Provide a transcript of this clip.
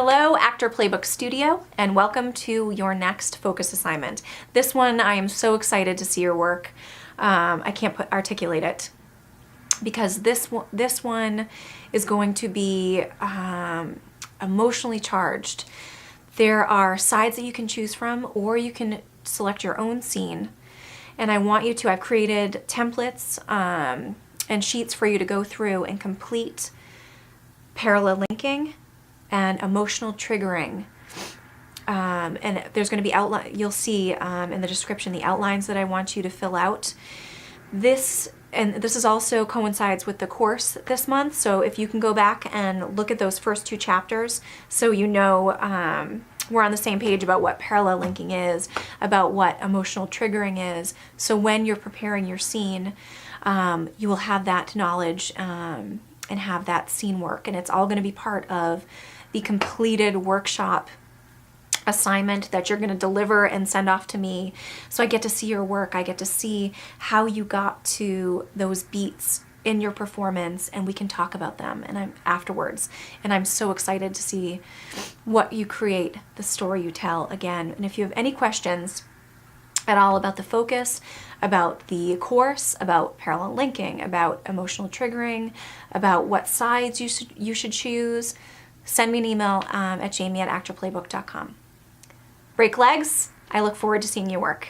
Hello, Actor Playbook Studio, and welcome to your next focus assignment. This one, I am so excited to see your work. I can't articulate it because this one is going to be emotionally charged. There are sides that you can choose from, or you can select your own scene. And I want you to, I've created templates and sheets for you to go through and complete parallel linking and emotional triggering. And there's going to be outline. You'll see in the description the outlines that I want you to fill out. This is also coincides with the course this month, so if you can go back and look at those first 2 chapters so you know we're on the same page about what parallel linking is, about what emotional triggering is, so when you're preparing your scene, you will have that knowledge and have that scene work, and it's all going to be part of the completed workshop assignment that you're going to deliver and send off to me. So I get to see your work. I get to see how you got to those beats in your performance, and we can talk about them afterwards. And I'm so excited to see what you create, the story you tell again. And if you have any questions at all about the focus, about the course, about parallel linking, about emotional triggering, about what sides you should choose, send me an email at jamie@actorplaybook.com. Break legs. I look forward to seeing your work.